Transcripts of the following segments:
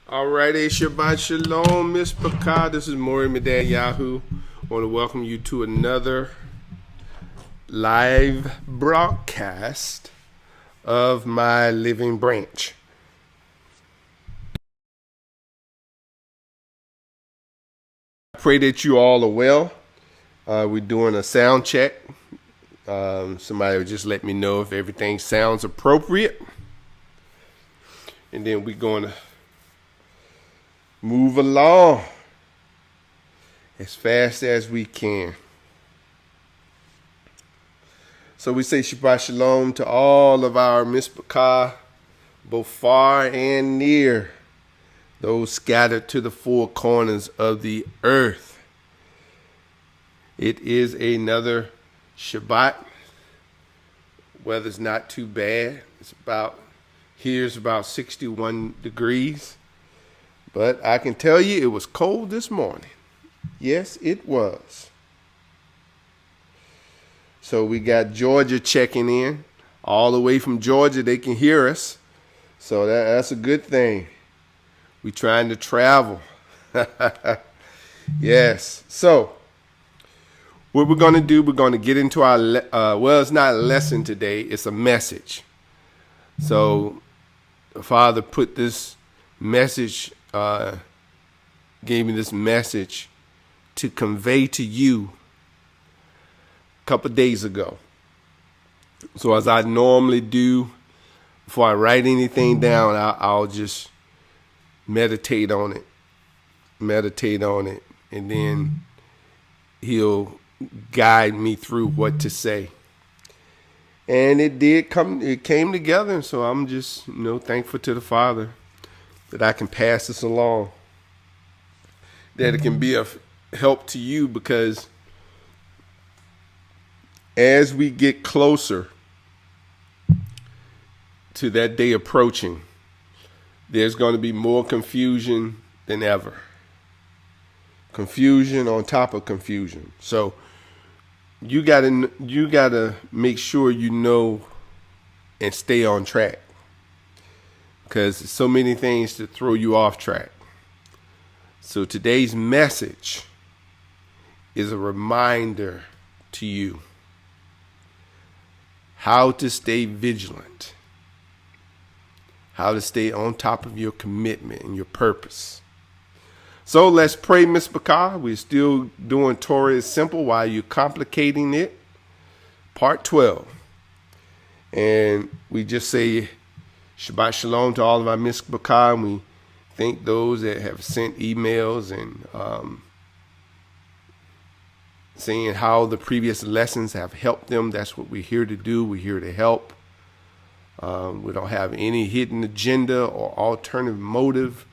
Alrighty, Shabbat Shalom, Miss Bakah. This is Maury Medad Yahoo. I want to welcome you to another live broadcast of my living branch. I pray that you all are well. We're doing a sound check. Somebody will just let me know if everything sounds appropriate. And then we're going to move along as fast as we can. So we say Shabbat Shalom to all of our Mishpachah, both far and near, those scattered to the four corners of the earth. It is another Shabbat. Weather's not too bad. Here's about 61 degrees. But I can tell you it was cold this morning. Yes, it was. So we got Georgia checking in. All the way from Georgia, they can hear us. So that's a good thing. We trying to travel. Yes. So what we're going to do, we're going to get into our, it's not a lesson today. It's a message. So the Father put this message, gave me this message to convey to you a couple of days ago. So as I normally do, before I write anything down, I'll just meditate on it, and then He'll guide me through what to say. And it came together, and so I'm just, thankful to the Father that I can pass this along, that it can be of help to you, because as we get closer to that day approaching, there's going to be more confusion than ever. Confusion on top of confusion. So you gotta make sure you know and stay on track, because there's so many things to throw you off track. So today's message is a reminder to you how to stay vigilant, how to stay on top of your commitment and your purpose. So let's pray, Miss Bakah. We're still doing Torah is Simple while you're complicating it, part 12. And we just say Shabbat Shalom to all of our Miss Bakah, and we thank those that have sent emails and saying how the previous lessons have helped them. That's what we're here to do. We're here to help. We don't have any hidden agenda or alternative motive.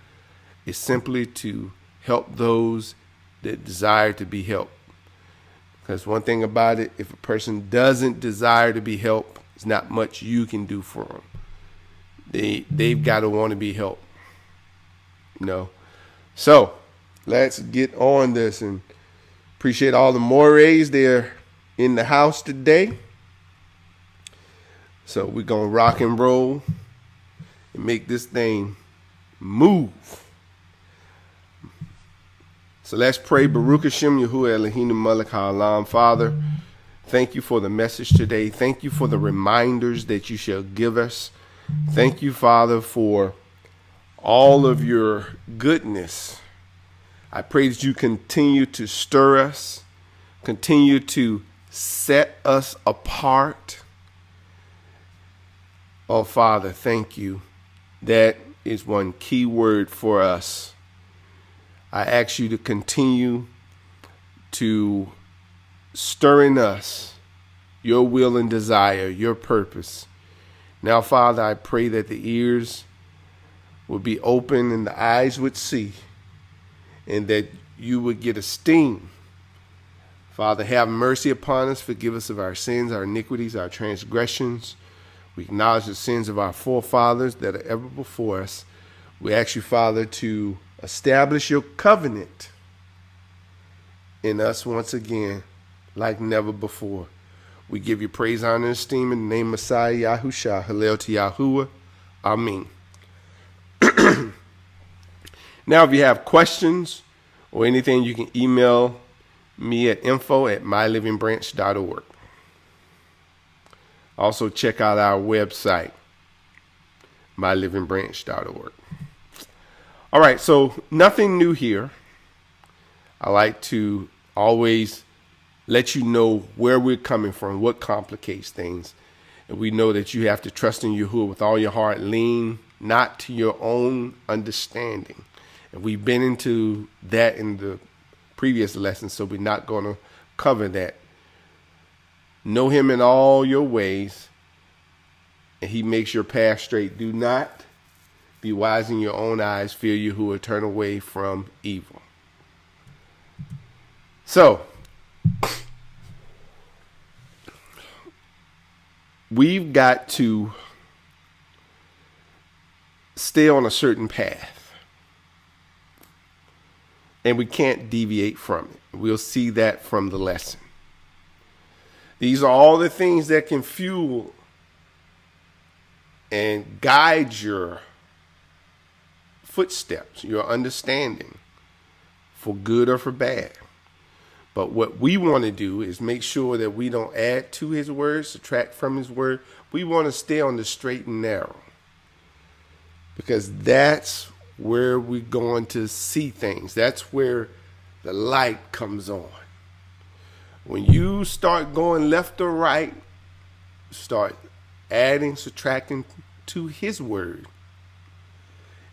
It's simply to help those that desire to be helped. Because one thing about it, if a person doesn't desire to be helped, there's not much you can do for them. They've got to want to be helped. So let's get on this, and appreciate all the mores there in the house today. So we're going to rock and roll and make this thing move. So let's pray. Baruch Hashem Yahuwah Eloheinu Melech HaOlam. Father, thank you for the message today. Thank you for the reminders that you shall give us. Thank you, Father, for all of your goodness. I pray that you continue to stir us, continue to set us apart. Oh, Father, thank you. That is one key word for us. I ask you to continue to stir in us your will and desire, your purpose. Now, Father, I pray that the ears will be open and the eyes would see, and that you would get esteem. Father, have mercy upon us. Forgive us of our sins, our iniquities, our transgressions. We acknowledge the sins of our forefathers that are ever before us. We ask you, Father, to establish your covenant in us once again like never before. We give you praise, honor, and esteem in the name of Messiah Yahushua. Hallel to Yahuwah. Amen. Now, if you have questions or anything, you can email me at info@mylivingbranch.org. Also, check out our website, mylivingbranch.org. All right, so nothing new here. I like to always let you know where we're coming from, what complicates things. And we know that you have to trust in Yahuwah with all your heart, lean not to your own understanding. And we've been into that in the previous lesson, so we're not going to cover that. Know him in all your ways, and he makes your path straight. Do not be wise in your own eyes. Fear Yahuwah, turn away from evil. So, we've got to stay on a certain path, and we can't deviate from it. We'll see that from the lesson. These are all the things that can fuel and guide your footsteps, your understanding, for good or for bad. But what we want to do is make sure that we don't add to his word, subtract from his word. We want to stay on the straight and narrow, because that's where we're going to see things. That's where the light comes on. When you start going left or right, start adding, subtracting to his word,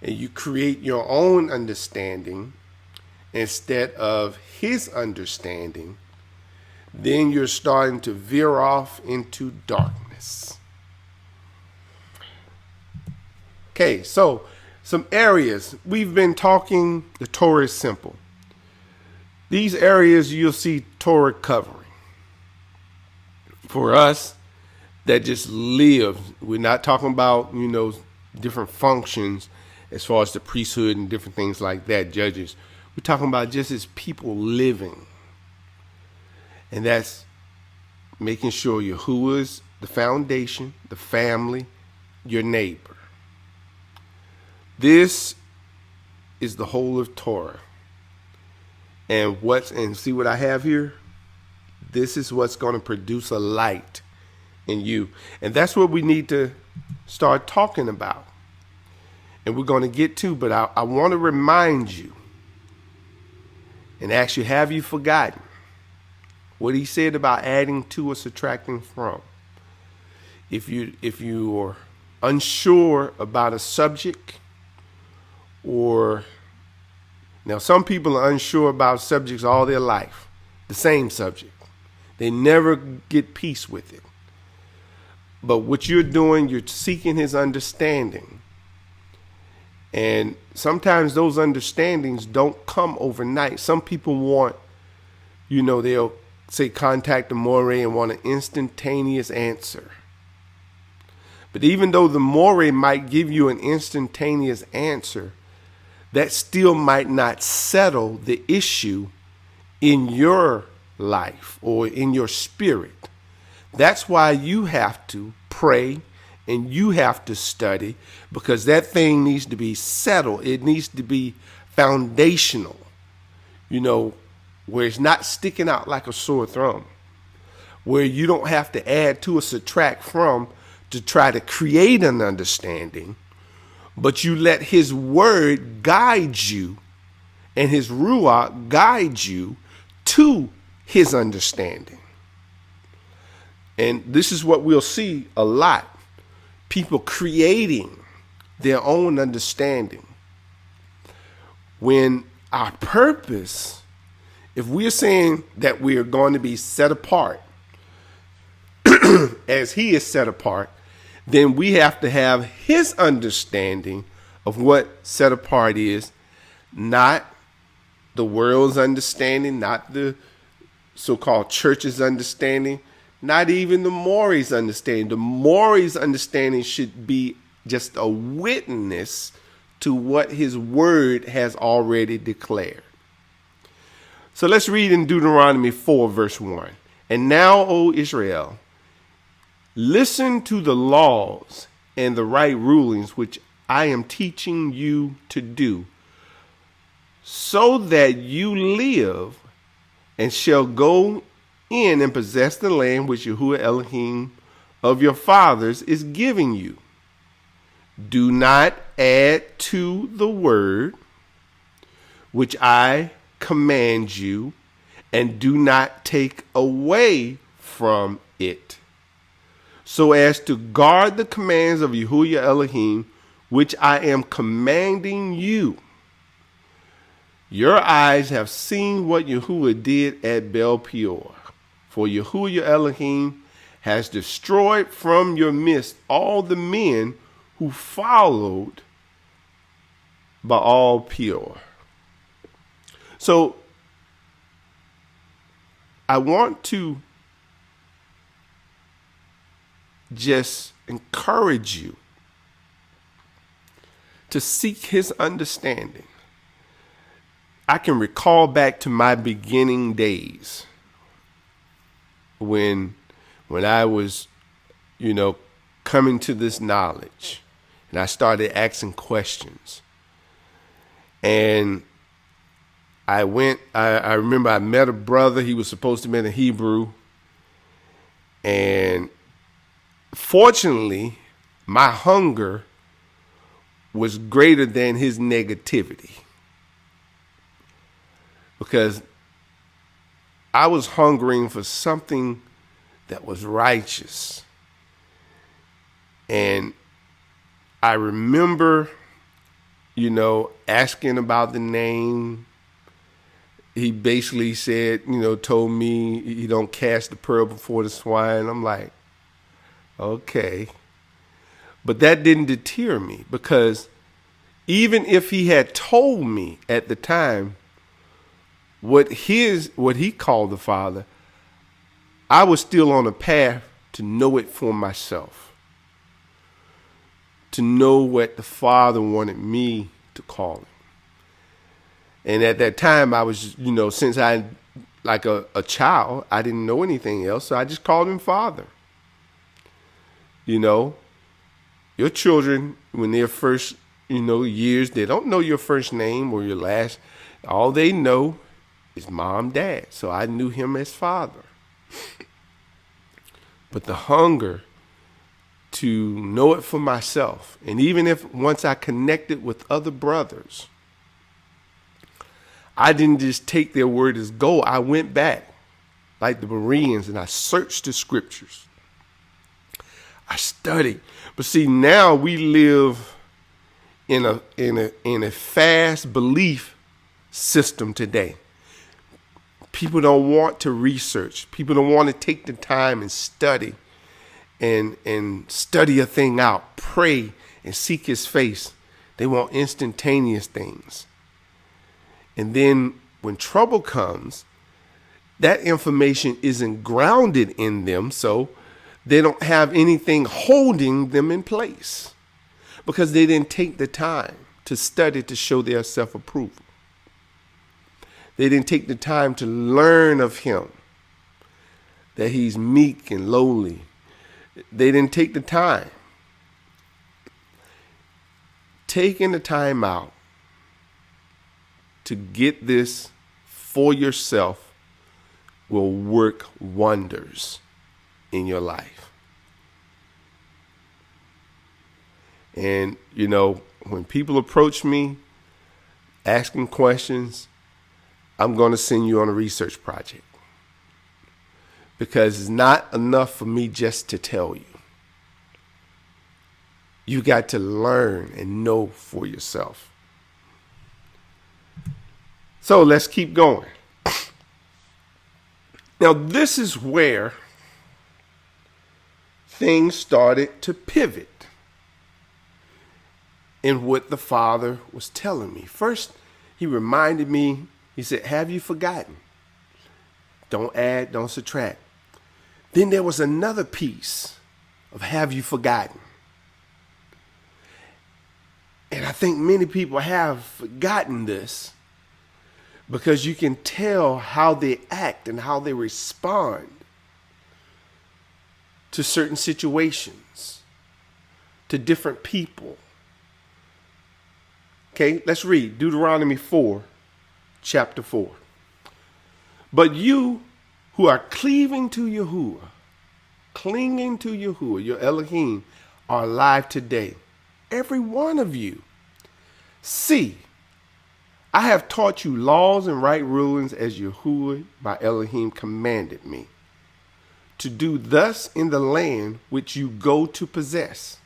and you create your own understanding instead of his understanding, then you're starting to veer off into darkness. Okay, so some areas. We've been talking, the Torah is simple. These areas you'll see Torah covering. For us that just live, we're not talking about, different functions as far as the priesthood and different things like that, judges. We're talking about just as people living. And that's making sure Yahuwah is the foundation, the family, your neighbor. This is the whole of Torah. And see what I have here? This is what's going to produce a light in you. And that's what we need to start talking about. And we're going to get to, but I want to remind you and ask you, have you forgotten what he said about adding to or subtracting from? If you're unsure about a subject, or now some people are unsure about subjects all their life, the same subject. They never get peace with it. But what you're doing, you're seeking his understanding. And sometimes those understandings don't come overnight. Some people want, they'll say contact the Moreh and want an instantaneous answer. But even though the Moreh might give you an instantaneous answer, that still might not settle the issue in your life or in your spirit. That's why you have to pray and you have to study, because that thing needs to be settled. It needs to be foundational, where it's not sticking out like a sore thumb, where you don't have to add to or subtract from to try to create an understanding, but you let his word guide you and his ruach guide you to his understanding. And this is what we'll see a lot. People creating their own understanding. When our purpose, if we're saying that we are going to be set apart as he is set apart, then we have to have his understanding of what set apart is, not the world's understanding, not the so-called church's understanding, not even the Moreh's understanding. The Moreh's understanding should be just a witness to what his word has already declared. So let's read in Deuteronomy 4, verse 1. And now, O Israel, listen to the laws and the right rulings which I am teaching you to do. so that you live and shall go in and possess the land which Yahuwah Elohim of your fathers is giving you. Do not add to the word which I command you, and do not take away from it, so as to guard the commands of Yahuwah Elohim, which I am commanding you. Your eyes have seen what Yahuwah did at Baal Peor. For Yahuwah Elohim has destroyed from your midst all the men who followed Baal Peor. So I want to just encourage you to seek his understanding. I can recall back to my beginning days when I was, coming to this knowledge, and I started asking questions. And I remember I met a brother. He was supposed to be in Hebrew. And fortunately, my hunger was greater than his negativity, because I was hungering for something that was righteous. And I remember, asking about the name. He basically said, told me he don't cast the pearl before the swine. I'm like, okay. But that didn't deter me, because even if he had told me at the time what he called the Father, I was still on a path to know it for myself, to know what the Father wanted me to call him. And at that time, I was, since I, like a child, I didn't know anything else, so I just called him Father. Your children, when they're first, years, they don't know your first name or your last. All they know is mom, dad. So I knew him as Father. But the hunger to know it for myself, and even if once I connected with other brothers, I didn't just take their word as go. I went back like the Bereans and I searched the scriptures. I studied. But see, now we live in a fast belief system today. People don't want to research. People don't want to take the time and study and study a thing out, pray and seek his face. They want instantaneous things. And then when trouble comes, that information isn't grounded in them, so they don't have anything holding them in place, because they didn't take the time to study to show their self-approval. They didn't take the time to learn of him, that he's meek and lowly. They didn't take the time. Taking the time out to get this for yourself will work wonders in your life. And, when people approach me asking questions, I'm going to send you on a research project, because it's not enough for me just to tell you. You got to learn and know for yourself. So let's keep going. Now, this is where things started to pivot in what the Father was telling me. First, he reminded me, he said, have you forgotten? Don't add, don't subtract. Then there was another piece of have you forgotten? And I think many people have forgotten this, because you can tell how they act and how they respond to certain situations, to different people. Okay, let's read Deuteronomy 4, chapter 4. But you who are cleaving to Yahuwah, clinging to Yahuwah, your Elohim, are alive today. Every one of you. See, I have taught you laws and right rulings as Yahuwah, my Elohim, commanded me to do thus in the land which you go to possess.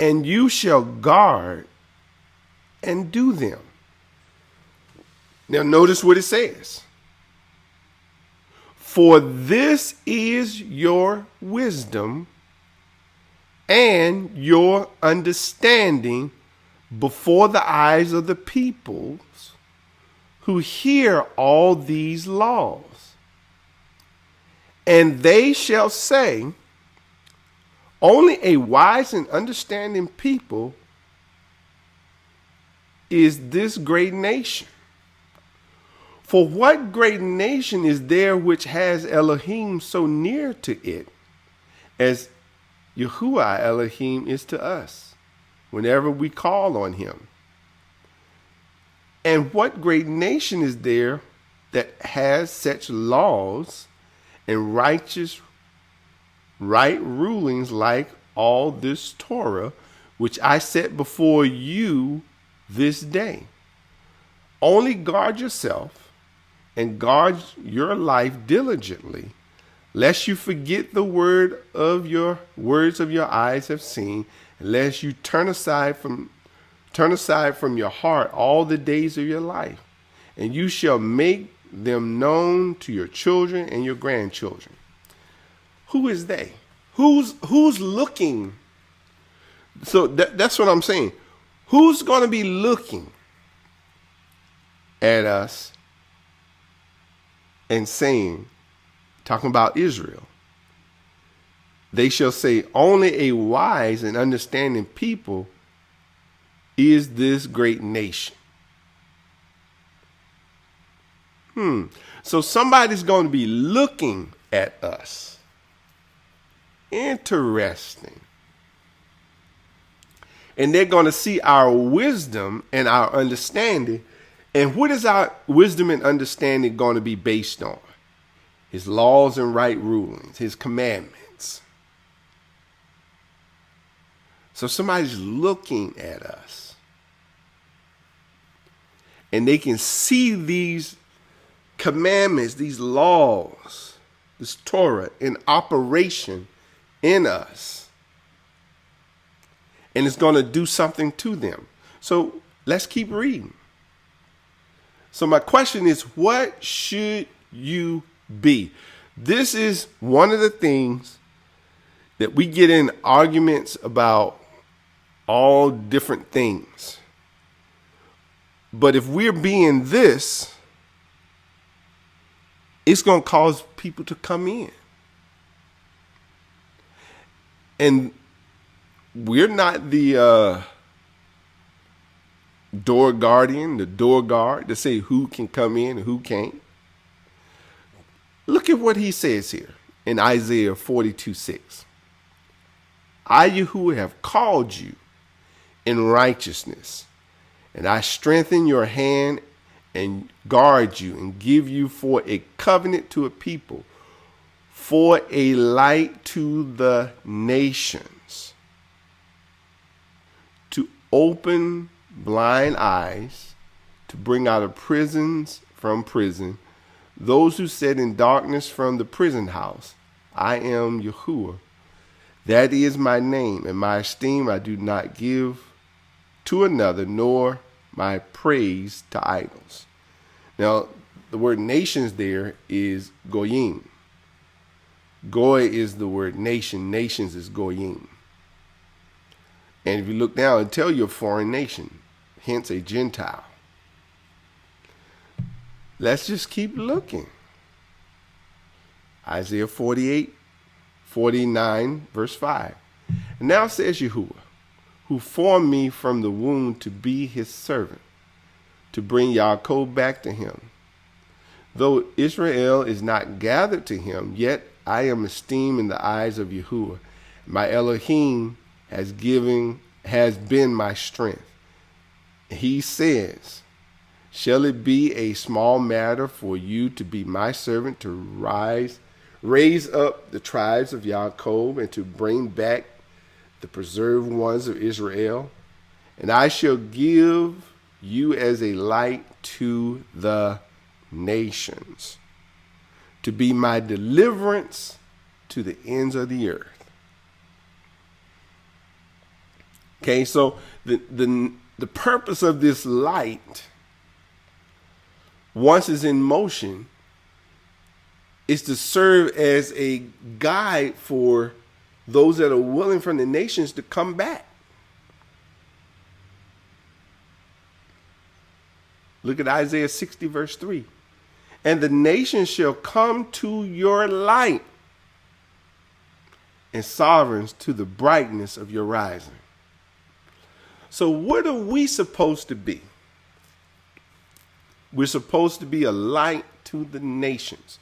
And you shall guard and do them. Now notice what it says. For this is your wisdom and your understanding before the eyes of the peoples who hear all these laws. And they shall say, only a wise and understanding people is this great nation. For what great nation is there which has Elohim so near to it as Yahuwah Elohim is to us whenever we call on him? And what great nation is there that has such laws and righteous right rulings like all this Torah, which I set before you this day? Only guard yourself and guard your life diligently, lest you forget the words of your eyes have seen, lest you turn aside from your heart all the days of your life, and you shall make them known to your children and your grandchildren. Who is they? Who's looking? So that's what I'm saying. Who's going to be looking at us and saying, talking about Israel, they shall say, only a wise and understanding people is this great nation. So somebody's going to be looking at us. Interesting. And they're going to see our wisdom and our understanding. And what is our wisdom and understanding going to be based on? His laws and right rulings, his commandments. So somebody's looking at us. And they can see these commandments, these laws, this Torah in operation in us. And it's going to do something to them. So let's keep reading. So my question is, what should you be? This is one of the things that we get in arguments about all different things. But if we're being this, it's going to cause people to come in. And we're not the door guardian, the door guard to say who can come in and who can't. Look at what he says here in Isaiah 42:6. I, Yahuwah, have called you in righteousness, and I strengthen your hand and guard you and give you for a covenant to a people, for a light to the nations, to open blind eyes, to bring out of prisons from prison, those who sit in darkness from the prison house. I am Yahuwah. That is my name, and my esteem I do not give to another, nor my praise to idols. Now, the word nations there is goyim. Goy is the word nation. Nations is goyim. And if you look down, it'll tell you a foreign nation, hence a Gentile. Let's just keep looking. Isaiah 49, verse 5. And now says Yahuwah, who formed me from the womb to be his servant, to bring Yaakov back to him. Though Israel is not gathered to him, yet I am esteemed in the eyes of Yahuwah. My Elohim has been my strength. He says, Shall it be a small matter for you to be my servant, to raise up the tribes of Jacob, and to bring back the preserved ones of Israel? And I shall give you as a light to the nations, to be my deliverance to the ends of the earth. Okay, so the purpose of this light, once it's in motion, is to serve as a guide for those that are willing from the nations to come back. Look at Isaiah 60, verse 3. And the nations shall come to your light, and sovereigns to the brightness of your rising. So what are we supposed to be? We're supposed to be a light to the nations.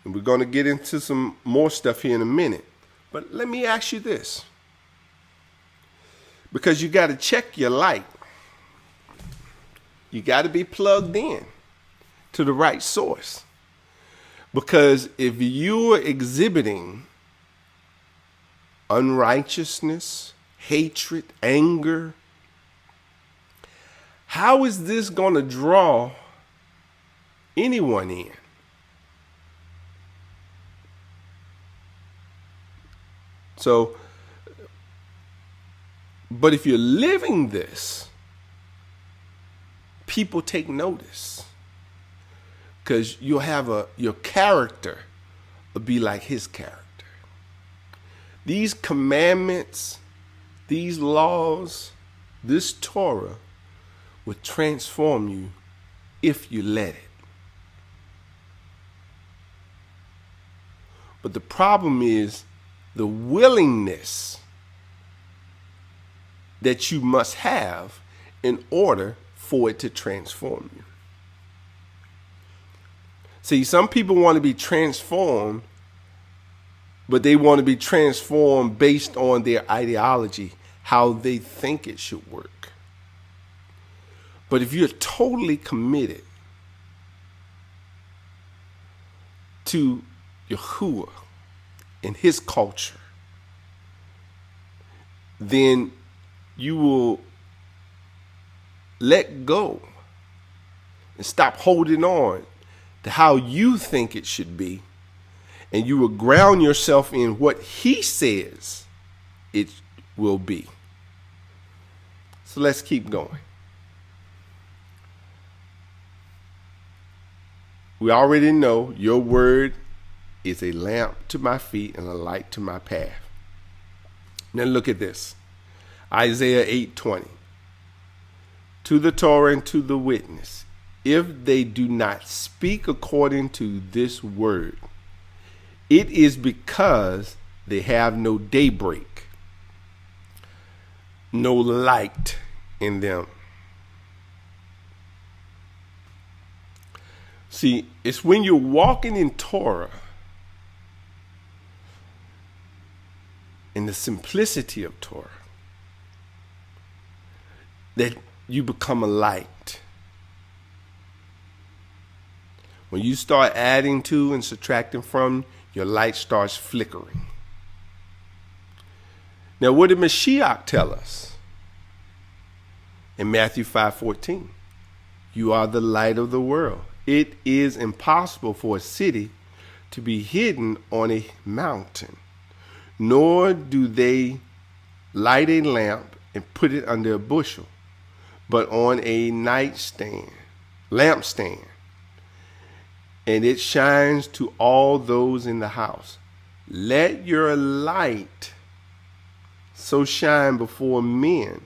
And we're going to get into some more stuff here in a minute. But let me ask you this. Because you got to check your light. You got to be plugged in to the right source. Because if you're exhibiting unrighteousness, hatred, anger, how is this going to draw anyone in? So, but if you're living this, people take notice, because you'll have your character will be like his character. These commandments, these laws, this Torah will transform you if you let it. But the problem is the willingness that you must have in order for it to transform you. See, some people want to be transformed, but they want to be transformed based on their ideology, how they think it should work. But if you're totally committed to Yahuwah and his culture, then you will let go and stop holding on to how you think it should be, and you will ground yourself in what he says it will be. So let's keep going. We already know your word is a lamp to my feet and a light to my path. Now look at this. Isaiah 8:20. To the Torah and to the witness, if they do not speak according to this word, it is because they have no daybreak, no light in them. See, it's when you're walking in Torah, in the simplicity of Torah, that you become a light. When you start adding to and subtracting from, your light starts flickering. Now, what did Mashiach tell us? In Matthew 5:14, you are the light of the world. It is impossible for a city to be hidden on a mountain, nor do they light a lamp and put it under a bushel, but on a lampstand, and it shines to all those in the house. Let your light so shine before men,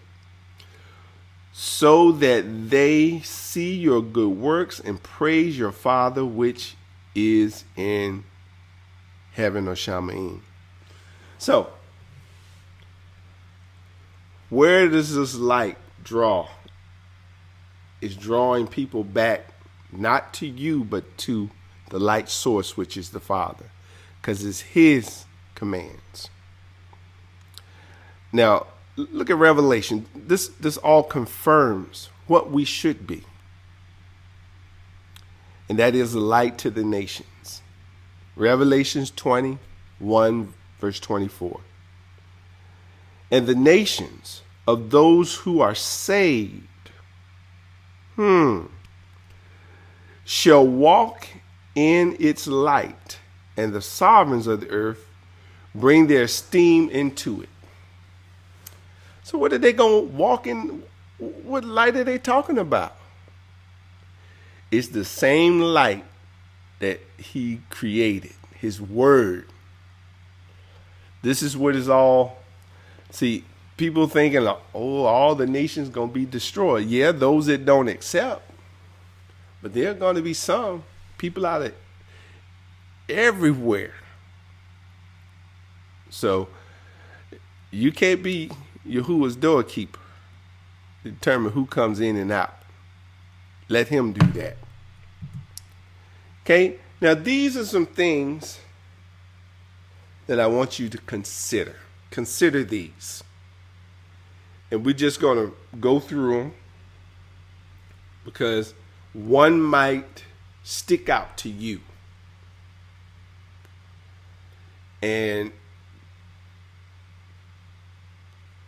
so that they see your good works and praise your Father which is in heaven, or Shamayim. So, where does this light draw? It's drawing people back, not to you, but to the light source, which is the Father, because it's his commands. Now, look at Revelation. This all confirms what we should be. and that is a light to the nations. Revelations 21, verse 24. And the nations of those who are saved shall walk in its light, and the sovereigns of the earth bring their esteem into it. So what are they going to walk in? What light are they talking about? It's the same light that he created, his word. This is what is all. See, people thinking, oh, all the nations going to be destroyed. Yeah, those that don't accept. But there are going to be some people out of everywhere. So you can't be Yahuwah's doorkeeper to determine who comes in and out. Let him do that. Okay? Now, these are some things that I want you to consider. Consider these. And we're just going to go through them because one might stick out to you. And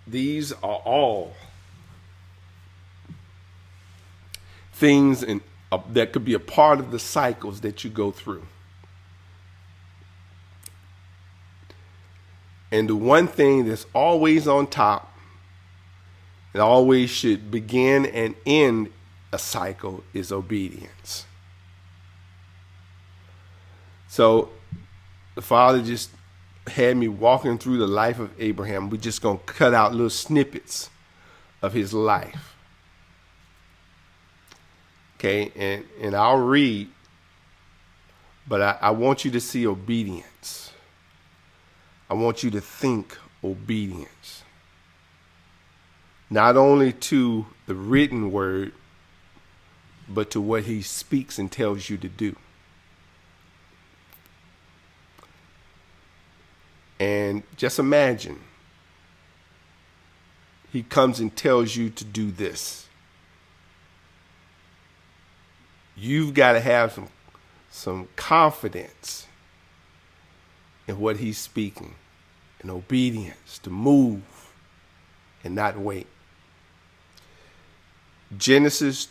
these are all things that could be a part of the cycles that you go through. And the one thing that's always on top, and always should begin and end a cycle, is obedience. So the Father just had me walking through the life of Abraham. We're just going to cut out little snippets of his life. Okay, and I'll read, but I want you to see obedience. I want you to think obedience. Not only to the written word, but to what he speaks and tells you to do. And just imagine, he comes and tells you to do this. You've got to have some confidence in what he's speaking, and obedience to move and not wait. Genesis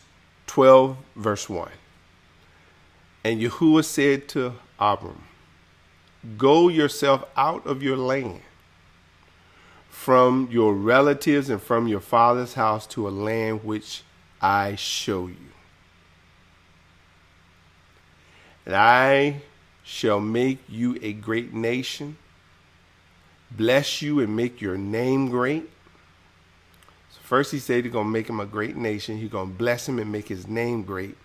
12, verse 1. And Yahuwah said to Abram, go yourself out of your land, from your relatives and from your father's house, to a land which I show you. And I shall make you a great nation, bless you and make your name great. So first he said he's going to make him a great nation. He's going to bless him and make his name great.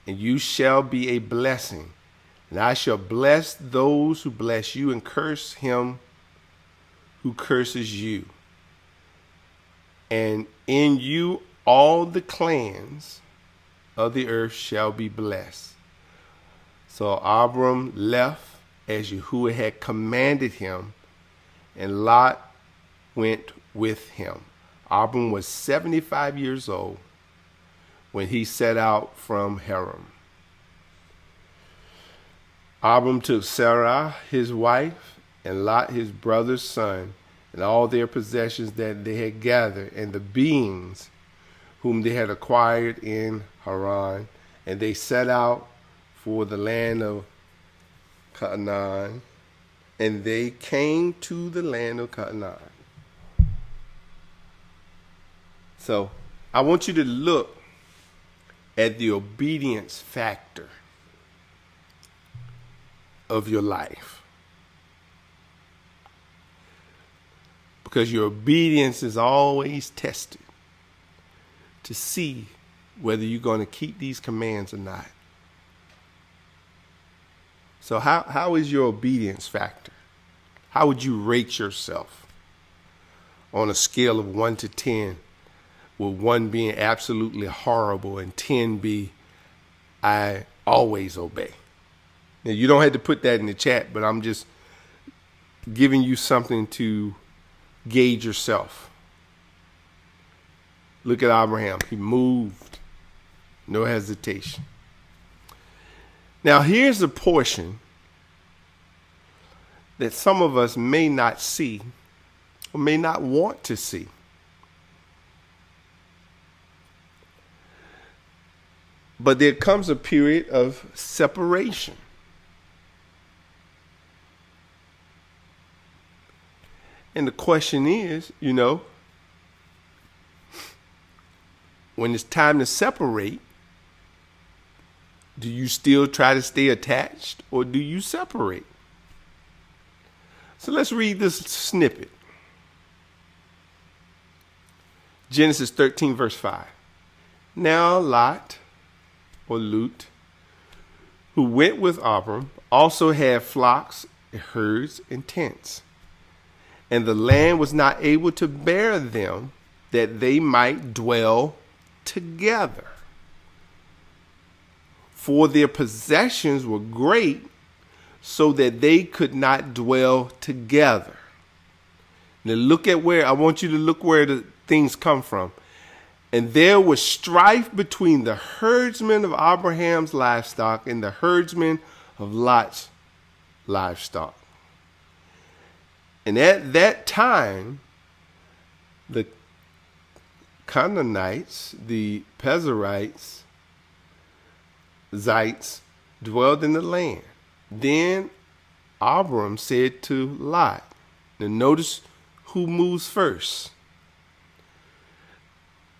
And you shall be a blessing. And I shall bless those who bless you, and curse him who curses you. And in you all the clans of the earth shall be blessed. So Abram left as Yahuwah had commanded him, and Lot went with him. Abram was 75 years old when he set out from Haran. Abram took Sarah, his wife, and Lot, his brother's son, and all their possessions that they had gathered, and the beings whom they had acquired in Haran, and they set out for the land of Canaan, and they came to the land of Canaan. So I want you to look at the obedience factor of your life, because your obedience is always tested to see whether you're going to keep these commands or not. So how is your obedience factor? How would you rate yourself on a scale of 1 to 10, with 1 being absolutely horrible and 10 be I always obey? Now, you don't have to put that in the chat, but I'm just giving you something to gauge yourself. Look at Abraham. He moved. No hesitation. Now, here's the portion that some of us may not see or may not want to see. But there comes a period of separation. And the question is, when it's time to separate, do you still try to stay attached or do you separate? So let's read this snippet. Genesis 13, verse 5. Now Lot, or Lut, who went with Abram, also had flocks, herds, and tents. And the land was not able to bear them, that they might dwell together. For their possessions were great, so that they could not dwell together. Now I want you to look where the things come from. And there was strife between the herdsmen of Abraham's livestock and the herdsmen of Lot's livestock. And at that time, the Canaanites, the Perizzites, Zites, dwelled in the land. Then Abram said to Lot, now notice who moves first.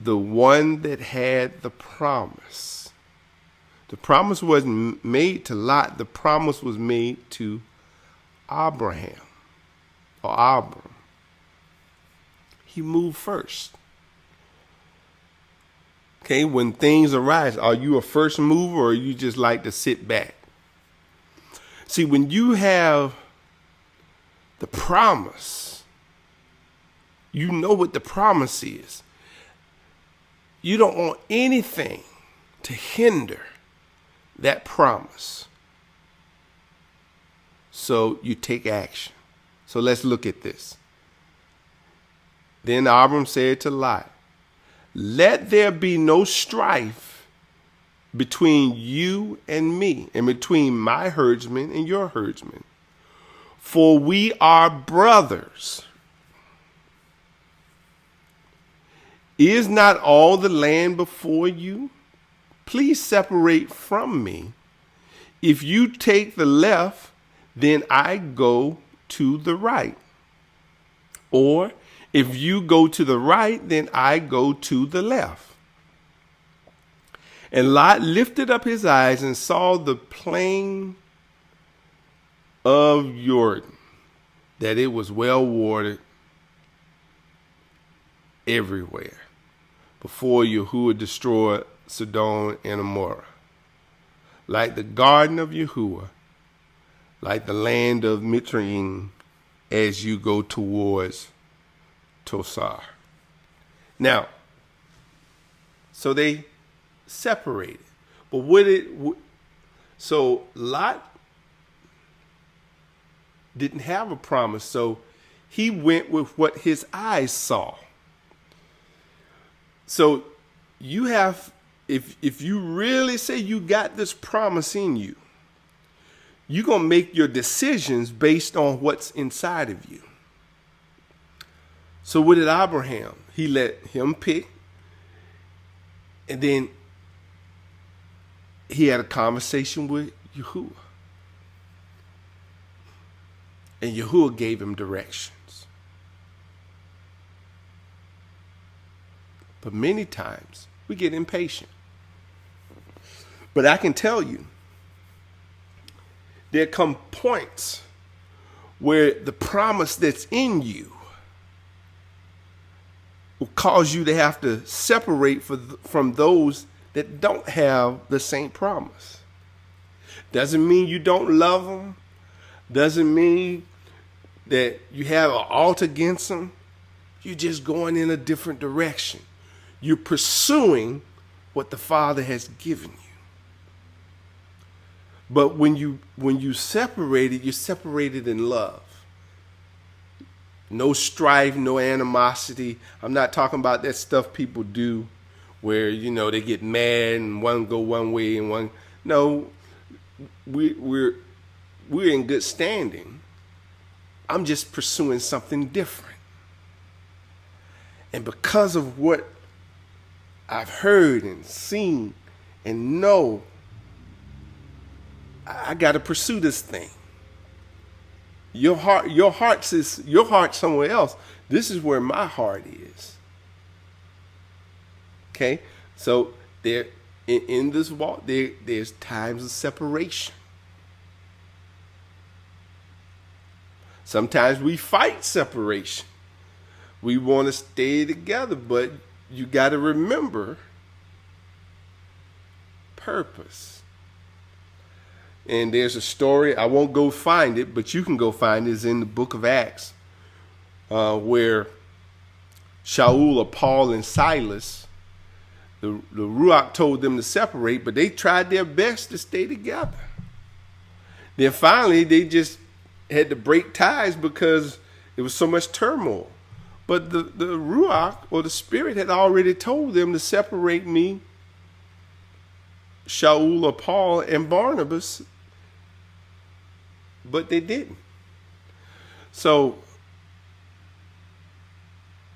The one that had the promise. The promise wasn't made to Lot. The promise was made to Abraham or Abram. He moved first. Okay, when things arise, are you a first mover or you just like to sit back? See, when you have the promise, you know what the promise is. You don't want anything to hinder that promise. So you take action. So let's look at this. Then Abram said to Lot, let there be no strife between you and me, and between my herdsmen and your herdsmen, for we are brothers. Is not all the land before you? Please separate from me. If you take the left, then I go to the right. Or if you go to the right, then I go to the left. And Lot lifted up his eyes and saw the plain of Jordan, that it was well watered everywhere, before Yahuwah destroyed Sodom and Gomorrah. Like the garden of Yahuwah, like the land of Mitzrayim, as you go towards Tosar. Now, so they separated. But so Lot didn't have a promise, so he went with what his eyes saw. So you have, if you really say you got this promise in you, you're going to make your decisions based on what's inside of you. So what did Abraham? He let him pick, and then he had a conversation with Yahuwah. And Yahuwah gave him directions. But many times we get impatient. But I can tell you, there come points where the promise that's in you will cause you to have to separate from those that don't have the same promise. Doesn't mean you don't love them. Doesn't mean that you have an alt against them. You're just going in a different direction. You're pursuing what the Father has given you. But when you separated, you're separated in love. No strife, no animosity. I'm not talking about that stuff people do where, they get mad and one go one way and one. No, we're in good standing. I'm just pursuing something different. And because of what I've heard and seen and know, I got to pursue this thing. Your heart's somewhere else. This is where my heart is. Okay, so there in this walk, there's times of separation. Sometimes we fight separation. We want to stay together, but you got to remember purpose. And there's a story, I won't go find it, but you can go find it. It's in the book of Acts, where Shaul or Paul and Silas, the Ruach told them to separate, but they tried their best to stay together. Then finally, they just had to break ties because there was so much turmoil. But the Ruach, or the Spirit, had already told them to separate me, Shaul or Paul, and Barnabas, but they didn't. So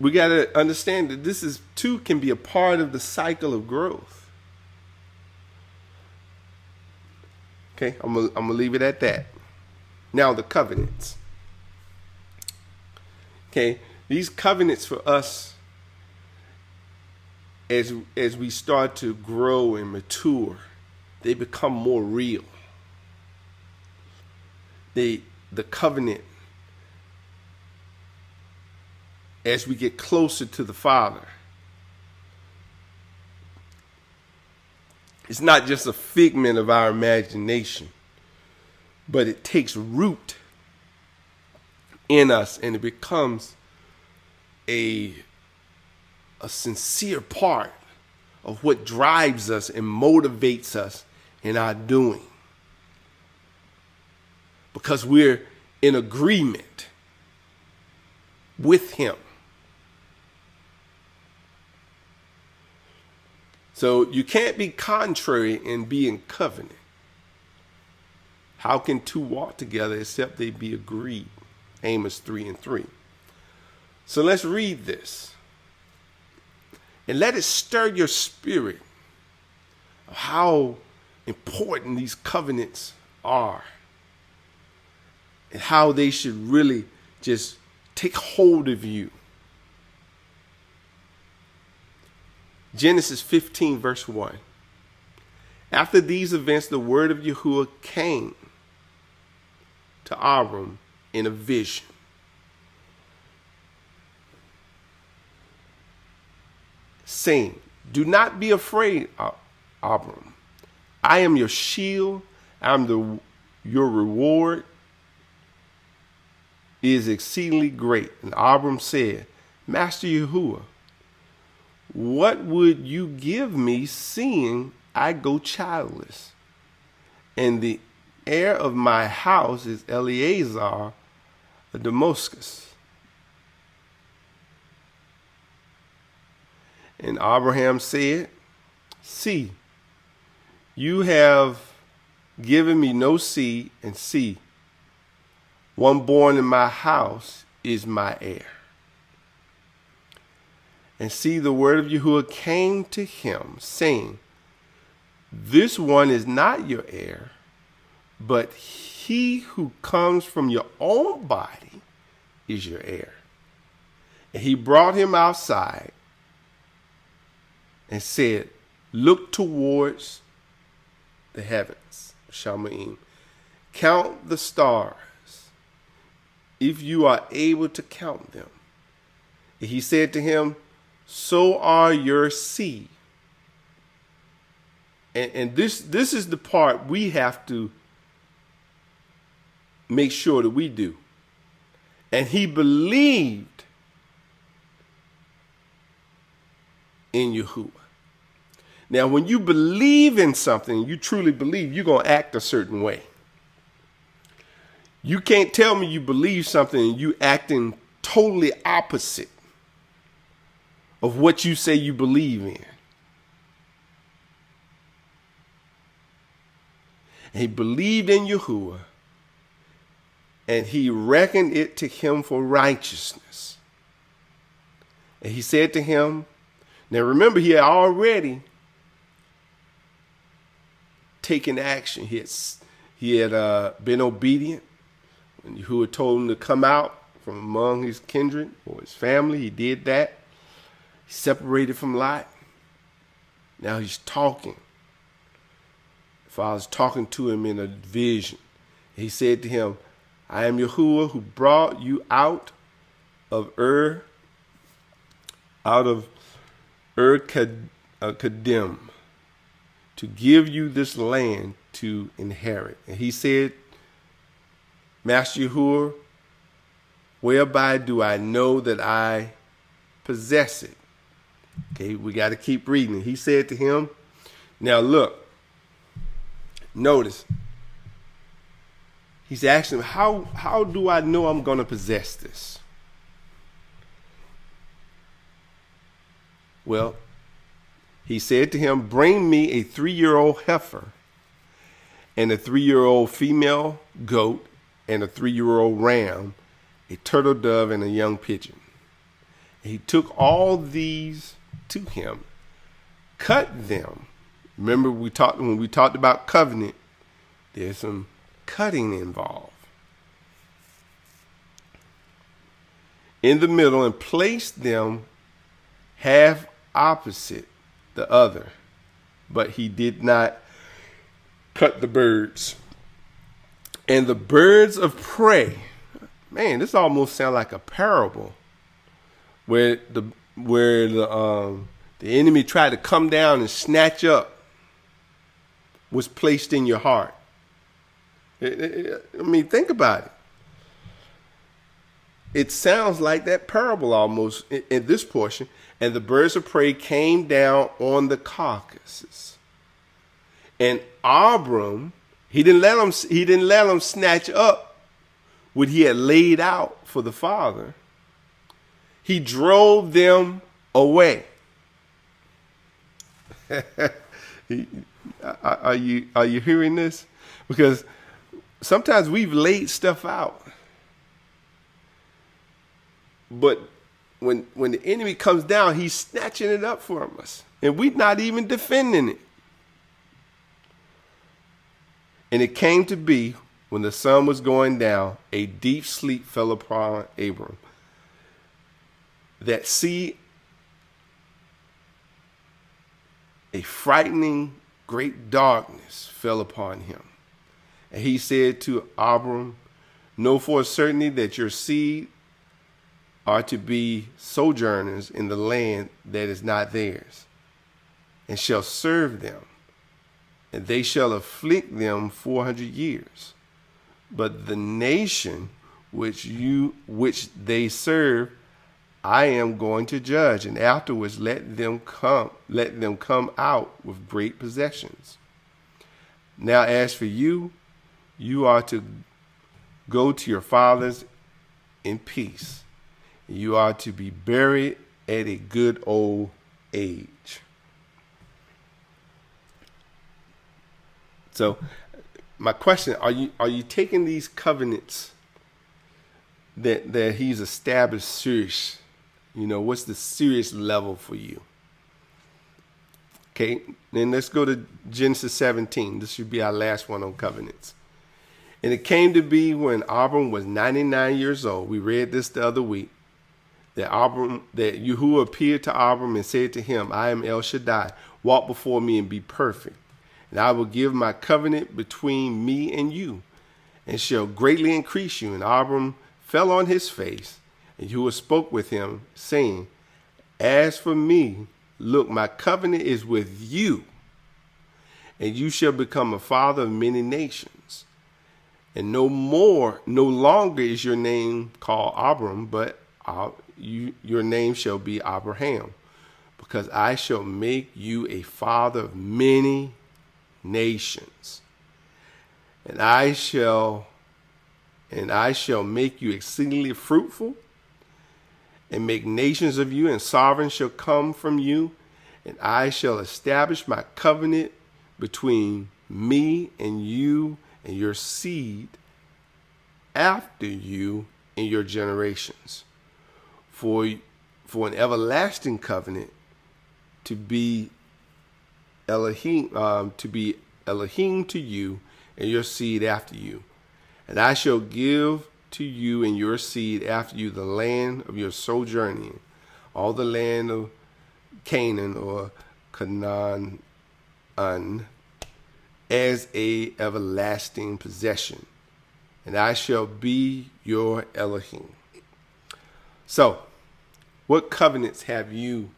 we got to understand that this is too can be a part of the cycle of growth. Okay, I'm gonna leave it at that. Now the covenants. Okay, these covenants for us, as we start to grow and mature, they become more real. The covenant, as we get closer to the Father, it's not just a figment of our imagination, but it takes root in us, and it becomes a sincere part of what drives us and motivates us in our doing. Because we're in agreement with Him. So you can't be contrary and be in covenant. How can two walk together except they be agreed? Amos 3:3. So let's read this. And let it stir your spirit of how important these covenants are. And how they should really just take hold of you. Genesis 15, verse 1. After these events, the word of Yahuwah came to Abram in a vision. Saying, do not be afraid, Abram. I am your shield. Your reward is exceedingly great. And Abram said, Master Yahuwah, what would you give me, seeing I go childless? And the heir of my house is Eleazar of Damascus. And Abraham said, see, you have given me no seed, and see, one born in my house is my heir. And see, the word of Yahuwah came to him, saying, this one is not your heir, but he who comes from your own body is your heir. And he brought him outside and said, look towards the heavens, Shamaim. Count the stars, if you are able to count them. And he said to him, so are your seed. And this is the part we have to make sure that we do. And he believed in Yahuwah. Now, when you believe in something, you truly believe, you're going to act a certain way. You can't tell me you believe something and you acting totally opposite of what you say you believe in. And he believed in Yahuwah, and he reckoned it to him for righteousness. And he said to him, now remember, he had already taken action. He had been obedient. When Yahuwah told him to come out from among his kindred or his family, he did that. He separated from Lot. Now he's talking. The Father's talking to him in a vision. He said to him, I am Yahuwah who brought you out of Ur Kadim, to give you this land to inherit. And he said, Master Yahuwah, whereby do I know that I possess it? Okay, we got to keep reading. He said to him, now look, notice, he's asking him, how do I know I'm going to possess this? Well, he said to him, bring me a 3-year-old heifer and a 3-year-old female goat and a 3-year-old ram, a turtle dove and a young pigeon. And he took all these to him, cut them. Remember when we talked about covenant, there's some cutting involved. In the middle, and placed them half opposite the other, but he did not cut the birds. And the birds of prey, man, this almost sounds like a parable where the enemy tried to come down and snatch up was placed in your heart. I mean, think about it. It sounds like that parable almost in this portion. And the birds of prey came down on the carcasses. And Abram, he didn't let them snatch up what he had laid out for the father. He drove them away. Are you hearing this? Because sometimes we've laid stuff out, but when the enemy comes down, he's snatching it up from us, and we're not even defending it. And it came to be, when the sun was going down, a deep sleep fell upon Abram. That a frightening great darkness fell upon him. And he said to Abram, know for a certainty that your seed are to be sojourners in the land that is not theirs, and shall serve them, and they shall afflict them 400 years. But the nation which they serve, I am going to judge, and afterwards let them come out with great possessions. Now as for you, you are to go to your fathers in peace. You are to be buried at a good old age. So my question, are you taking these covenants that he's established serious? You know, what's the serious level for you? Okay, then let's go to Genesis 17. This should be our last one on covenants. And it came to be when Abram was 99 years old. We read this the other week. That Yahuwah appeared to Abram and said to him, I am El Shaddai. Walk before me and be perfect. And I will give my covenant between me and you, and shall greatly increase you. And Abram fell on his face, and Yahuwah spoke with him, saying, as for me, look, my covenant is with you, and you shall become a father of many nations. And no longer is your name called Abram, but your name shall be Abraham, because I shall make you a father of many nations. And I shall make you exceedingly fruitful, and make nations of you, and sovereigns shall come from you. And I shall establish my covenant between me and you and your seed after you in your generations, for an everlasting covenant to be Elohim, to you and your seed after you. And I shall give to you and your seed after you the land of your sojourning, all the land of Canaan or Canaan, as a everlasting possession, and I shall be your Elohim. So, what covenants have you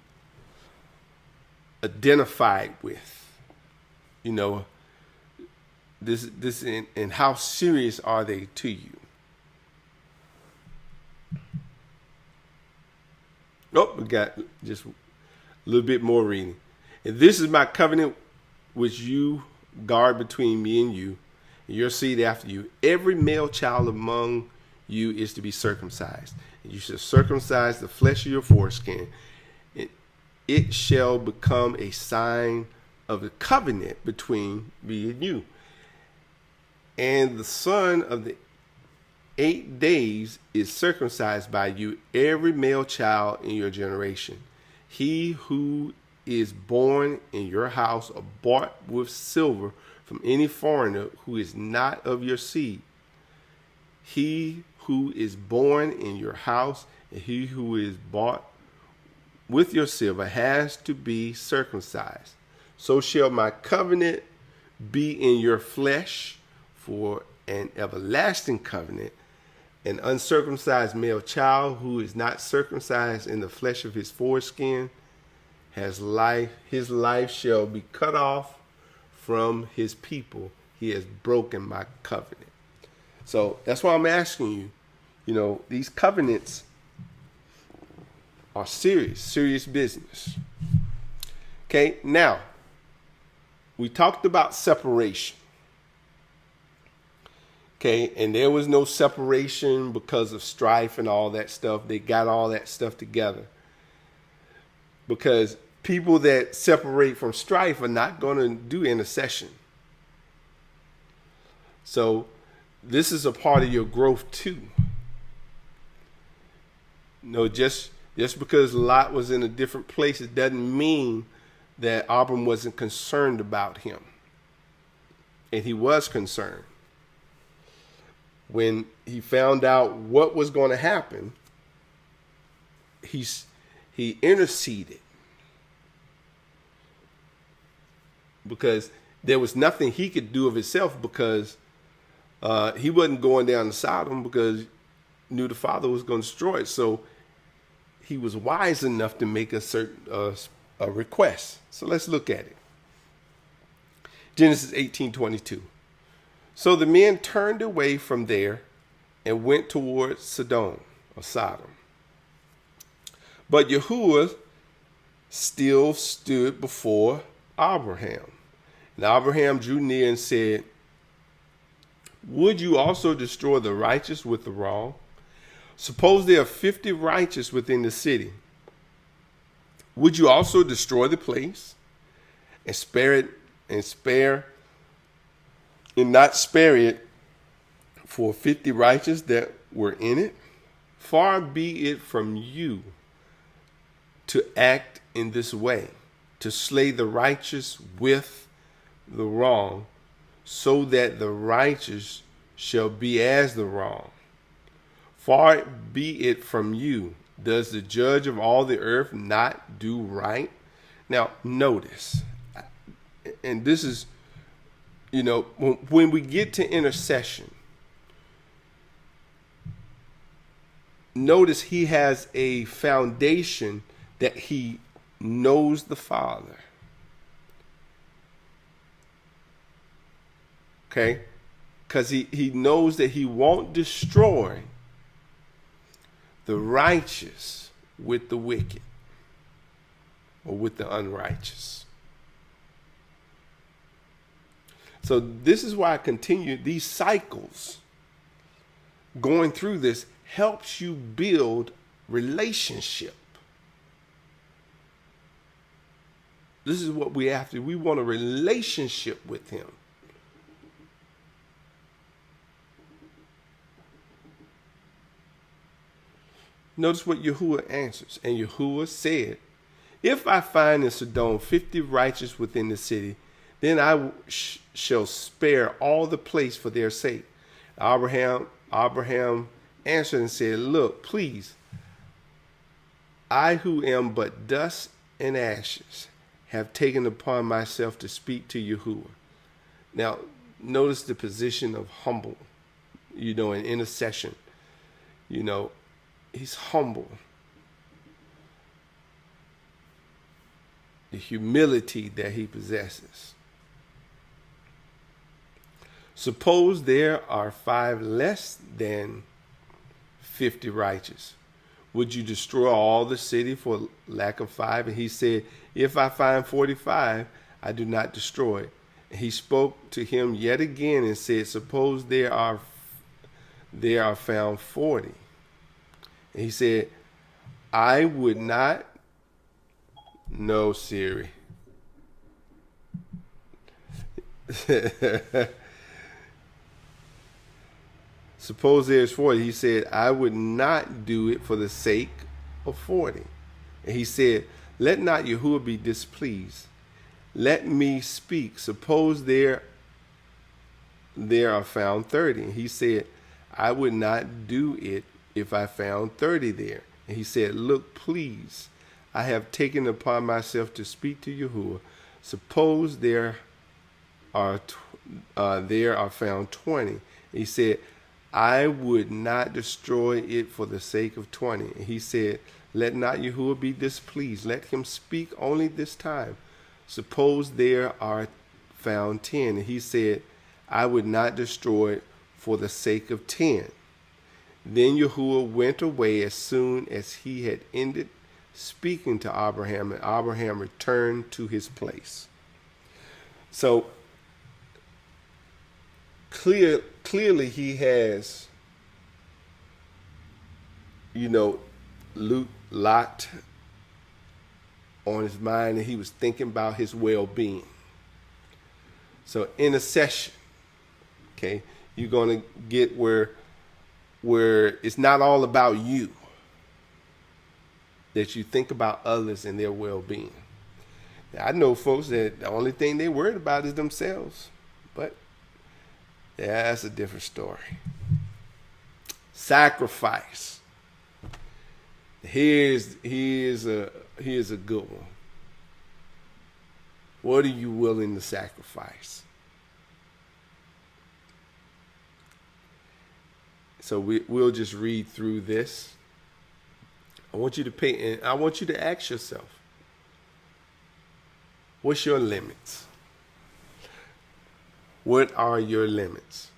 identified with? You know, this and how serious are they to you? Oh, we got just a little bit more reading. And this is my covenant which you guard between me and you, and your seed after you. Every male child among you is to be circumcised. And you shall circumcise the flesh of your foreskin. And it shall become a sign of the covenant between me and you. And the son of the 8 days is circumcised by you, every male child in your generation. He who is born in your house or bought with silver from any foreigner who is not of your seed. He who is born in your house and he who is bought with your silver has to be circumcised. So shall my covenant be in your flesh for an everlasting covenant. An uncircumcised male child who is not circumcised in the flesh of his foreskin has life. His life shall be cut off from his people. He has broken my covenant. So that's why I'm asking you, you know, these covenants are serious business. Okay, now, we talked about separation. Okay, and there was no separation because of strife and all that stuff. They got all that stuff together. Because people that separate from strife are not going to do intercession. So this is a part of your growth too. No, just because Lot was in a different place, it doesn't mean that Abram wasn't concerned about him. And he was concerned. When he found out what was going to happen, he interceded. Because there was nothing he could do of himself, because he wasn't going down to Sodom because he knew the Father was going to destroy it. So he was wise enough to make a certain a request. So let's look at it. Genesis 18:22. So the men turned away from there and went towards Sodom or Sodom. But Yahuwah still stood before Abraham. And Abraham drew near and said, would you also destroy the righteous with the wrong? Suppose there are 50 righteous within the city. Would you also destroy the place and not spare it for 50 righteous that were in it? Far be it from you to act in this way, to slay the righteous with the wrong, so that the righteous shall be as the wrong. Far be it from you. Does the judge of all the earth not do right? Now, notice, and this is, you know, when we get to intercession, notice he has a foundation that he knows the Father. Okay? Because he knows that he won't destroy the righteous with the wicked or with the unrighteous. So this is why I continue these cycles. Going through this helps you build relationship. This is what we have to. We want a relationship with him. Notice what Yahuwah answers. And Yahuwah said, if I find in Sodom 50 righteous within the city, then I shall spare all the place for their sake. Abraham answered and said, look, please, I who am but dust and ashes have taken upon myself to speak to Yahuwah. Now, notice the position of humble, in intercession. He's humble. The humility that he possesses. Suppose there are 5 less than 50 righteous. Would you destroy all the city for lack of 5? And he said, if I find 45, I do not destroy it. And he spoke to him yet again and said, suppose there are found 40. And he said, I would not. No, Siri. Suppose there's 40. He said, I would not do it for the sake of 40. And he said, let not Yahuwah be displeased. Let me speak. Suppose there are found 30. And he said, I would not do it if I found 30 there. And he said, look, please, I have taken upon myself to speak to Yahuwah. Suppose there are found 20. He said, I would not destroy it for the sake of 20. And he said, let not Yahuwah be displeased. Let him speak only this time. Suppose there are found 10. And he said, I would not destroy it for the sake of 10. Then Yahuwah went away as soon as he had ended speaking to Abraham, and Abraham returned to his place. So clearly he has, Lot on his mind, and he was thinking about his well-being. So intercession, okay, you're going to get where it's not all about you, that you think about others and their well-being. Now, I know folks that the only thing they worried about is themselves, but that's a different story. Sacrifice. Here's a good one. What are you willing to sacrifice? So we'll just read through this. I want you to pay, and I want you to ask yourself, what's your limits? What are your limits?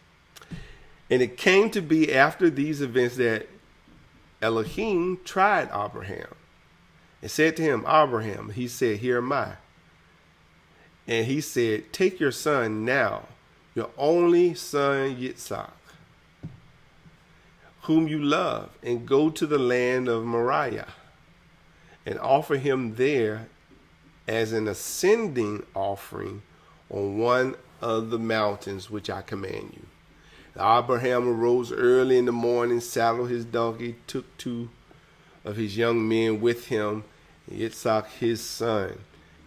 And it came to be after these events that Elohim tried Abraham and said to him, Abraham, he said, here am I. And he said, take your son now, your only son Yitzhak, whom you love, and go to the land of Moriah and offer him there as an ascending offering on one of the mountains which I command you. Abraham arose early in the morning, saddled his donkey, took 2 of his young men with him, and Yitzhak his son.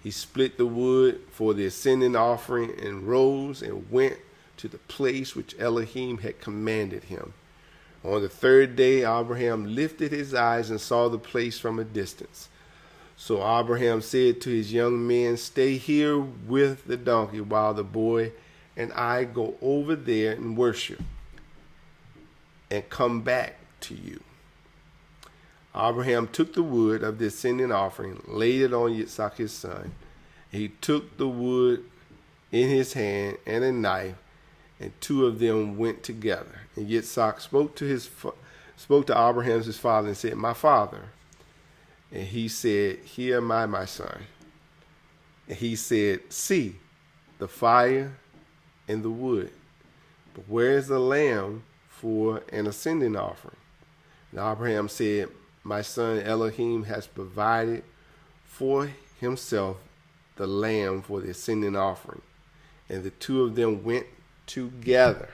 He split the wood for the ascending offering and rose and went to the place which Elohim had commanded him. On the 3rd day, Abraham lifted his eyes and saw the place from a distance. So Abraham said to his young men, stay here with the donkey while the boy and I go over there and worship and come back to you. Abraham took the wood of the ascending offering, laid it on Yitzhak his son. He took the wood in his hand and a knife, and 2 of them went together. And Yitzhak spoke to Abraham his father and said, my father. And he said, here am I, my son. And he said, see the fire and the wood, but where is the lamb for an ascending offering? And Abraham said, my son Elohim has provided for himself the lamb for the ascending offering. And the 2 of them went together.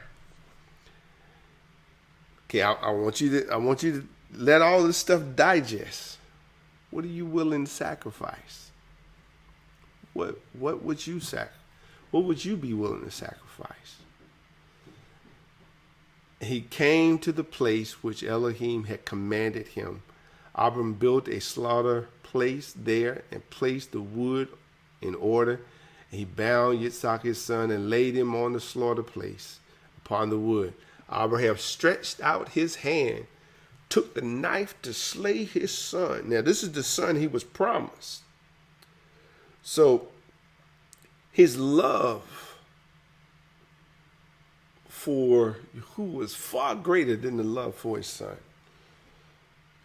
Okay, I want you let all this stuff digest. What are you willing to sacrifice? What would you What would you be willing to sacrifice? He came to the place which Elohim had commanded him. Abram built a slaughter place there and placed the wood in order. And he bound Yitzhak his son and laid him on the slaughter place upon the wood. Abraham stretched out his hand, took the knife to slay his son. Now, this is the son he was promised. So, his love for Yahuwah was far greater than the love for his son,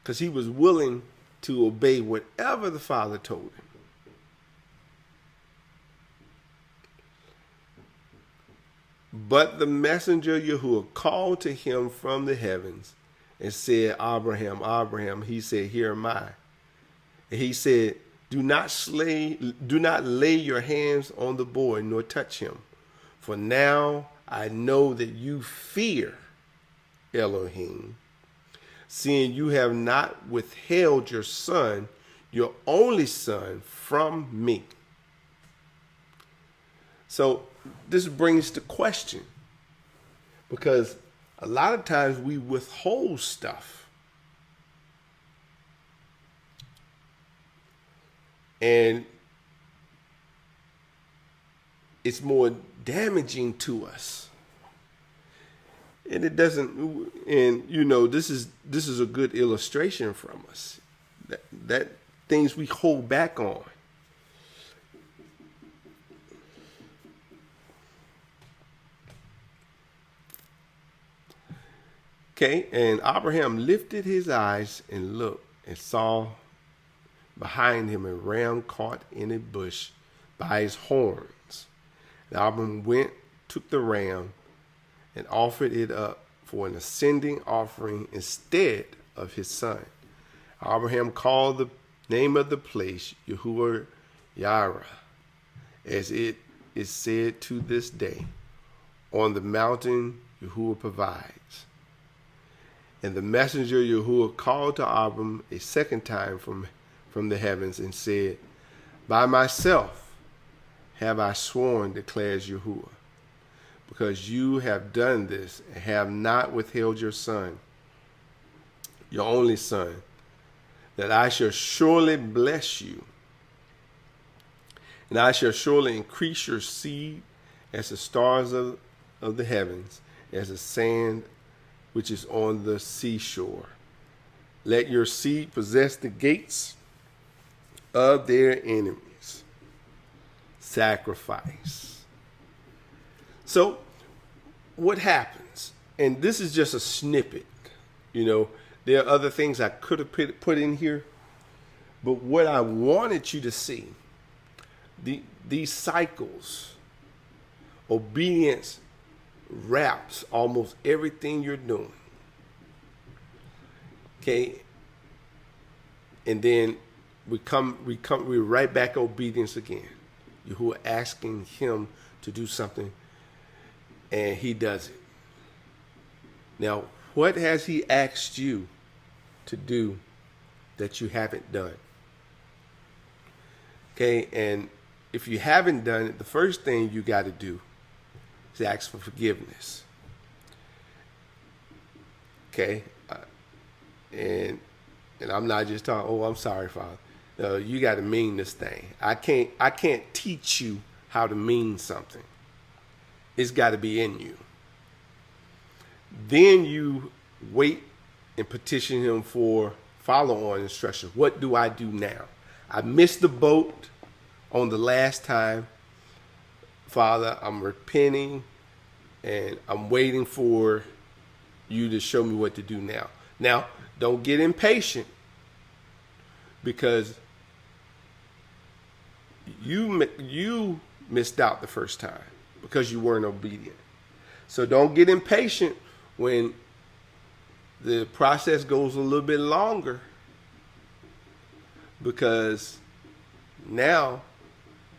because he was willing to obey whatever the father told him. But the messenger Yahuwah called to him from the heavens and said, Abraham, Abraham. He said, here am I. And he said, do not lay your hands on the boy, nor touch him. For now I know that you fear Elohim, seeing you have not withheld your son, your only son, from me. So this brings the question, because a lot of times we withhold stuff. And it's more damaging to us. And it doesn't, and you know, this is a good illustration from us. That things we hold back on. Okay, and Abraham lifted his eyes and looked and saw behind him a ram caught in a bush by his horns. And Abraham went, took the ram, and offered it up for an ascending offering instead of his son. Abraham called the name of the place Yahuwah Yireh, as it is said to this day, on the mountain Yahuwah provides. And the messenger Yahuwah called to Abram a second time from the heavens and said, by myself have I sworn, declares Yahuwah, because you have done this and have not withheld your son, your only son, that I shall surely bless you, and I shall surely increase your seed as the stars of the heavens, as the sand which is on the seashore. Let your seed possess the gates of their enemies. Sacrifice. So, what happens? And this is just a snippet. You know, there are other things I could have put in here, but what I wanted you to see, these cycles, obedience wraps almost everything you're doing. Okay, and then we're right back obedience again. Yahuwah asking him to do something, and he does it. Now, what has he asked you to do that you haven't done? Okay, and if you haven't done it, the first thing you got to do is ask for forgiveness. Okay, and I'm not just talking, oh, I'm sorry, Father. No, you got to mean this thing. I can't teach you how to mean something. It's got to be in you. Then you wait and petition him for follow-on instructions. What do I do now? I missed the boat on the last time. Father, I'm repenting, and I'm waiting for you to show me what to do now. Now, don't get impatient, because you missed out the first time because you weren't obedient. So don't get impatient when the process goes a little bit longer, because now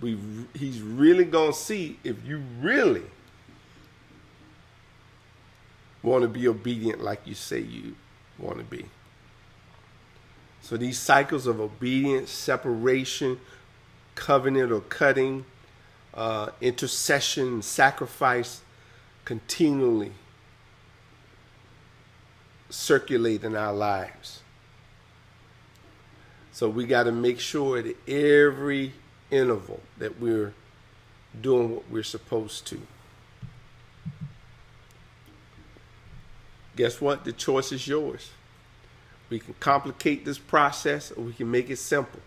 he's really going to see if you really want to be obedient like you say you want to be. So these cycles of obedience, separation, covenant or cutting, intercession, sacrifice continually circulate in our lives. So we got to make sure that every interval that we're doing what we're supposed to. Guess what? The choice is yours. We can complicate this process or we can make it simple.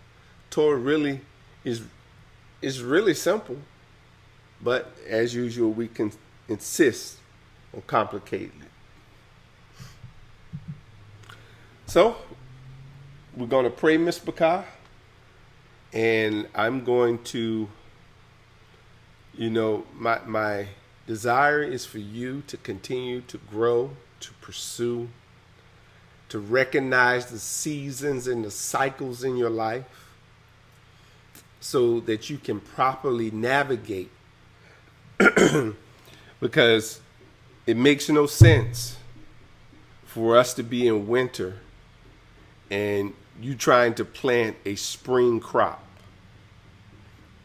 Torah really is really simple, but as usual, we can insist on complicating it. So, we're going to pray, Miss Bakah, and I'm going to, my desire is for you to continue to grow, to pursue, to recognize the seasons and the cycles in your life so that you can properly navigate. Because it makes no sense for us to be in winter and you trying to plant a spring crop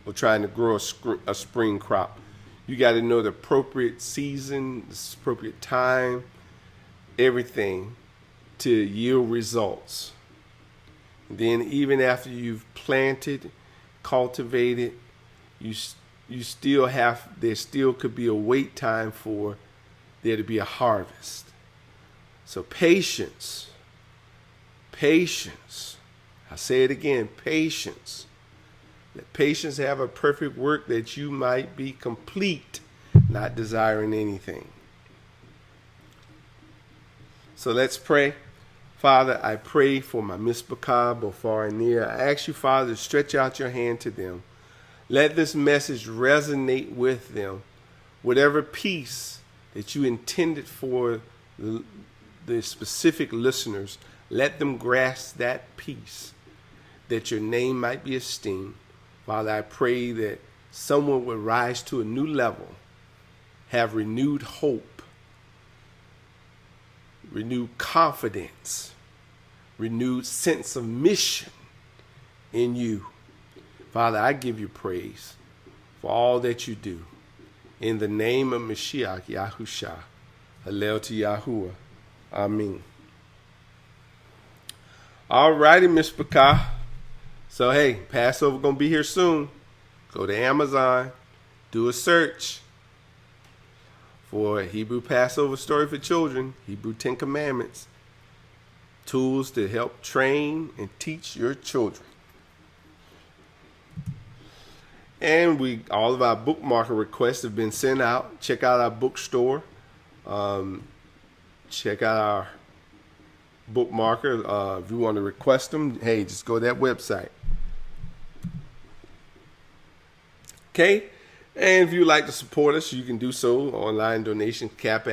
or trying to grow a spring crop. You got to know the appropriate season, the appropriate time, everything to yield results. Then even after you've planted, cultivated, there still could be a wait time for there to be a harvest. So patience. I say it again, patience. Let patience have a perfect work that you might be complete, not desiring anything. So let's pray. Father, I pray for my Miss Bakah, both far and near. I ask you, Father, to stretch out your hand to them. Let this message resonate with them. Whatever peace that you intended for the specific listeners, let them grasp that peace, that your name might be esteemed. Father, I pray that someone will rise to a new level, have renewed hope, renewed confidence, renewed sense of mission in you. Father, I give you praise for all that you do. In the name of Mashiach Yahusha, Hallel to Yahuwah. Amen. All righty, Miss Bakah. So, hey, Passover going to be here soon. Go to Amazon. Do a search for Hebrew Passover Story for Children, Hebrew 10 Commandments. Tools to help train and teach your children. And all of our bookmarker requests have been sent out. Check out our bookstore. Check out our bookmarker. If you want to request them, hey, just go to that website. Okay? And if you'd like to support us, you can do so. Online donation, Cash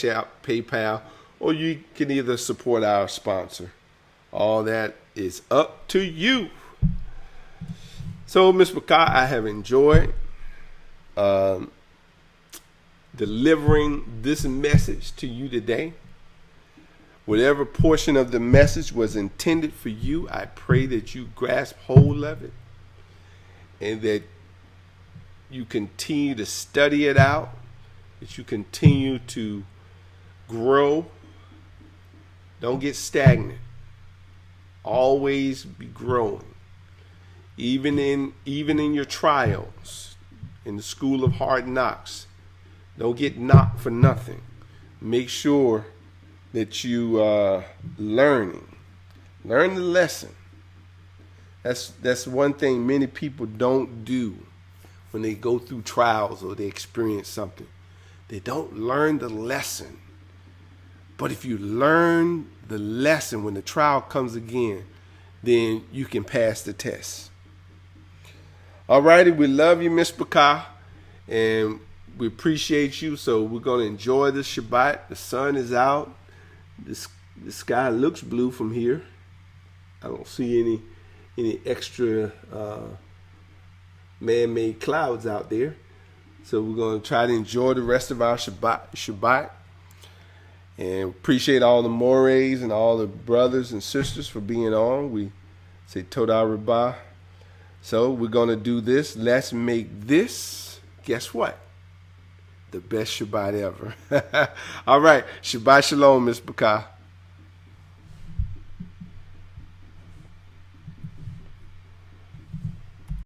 App, PayPal, or you can either support our sponsor. All that is up to you. So, Ms. Bakah, I have enjoyed delivering this message to you today. Whatever portion of the message was intended for you, I pray that you grasp hold of it and that you continue to study it out, that you continue to grow. Don't get stagnant. Always be growing. Even in your trials, in the school of hard knocks, don't get knocked for nothing. Make sure that you are learning. Learn the lesson. That's one thing many people don't do when they go through trials or they experience something. They don't learn the lesson. But if you learn the lesson when the trial comes again, then you can pass the test. All righty, we love you, Miss Bakah, and we appreciate you. So we're going to enjoy this Shabbat. The sun is out. The sky looks blue from here. I don't see any extra man-made clouds out there. So we're going to try to enjoy the rest of our Shabbat. And appreciate all the mores and all the brothers and sisters for being on. We say Toda Rabbah. So we're going to do this. Let's make this, guess what? The best Shabbat ever. All right. Shabbat Shalom, Miss Bakah.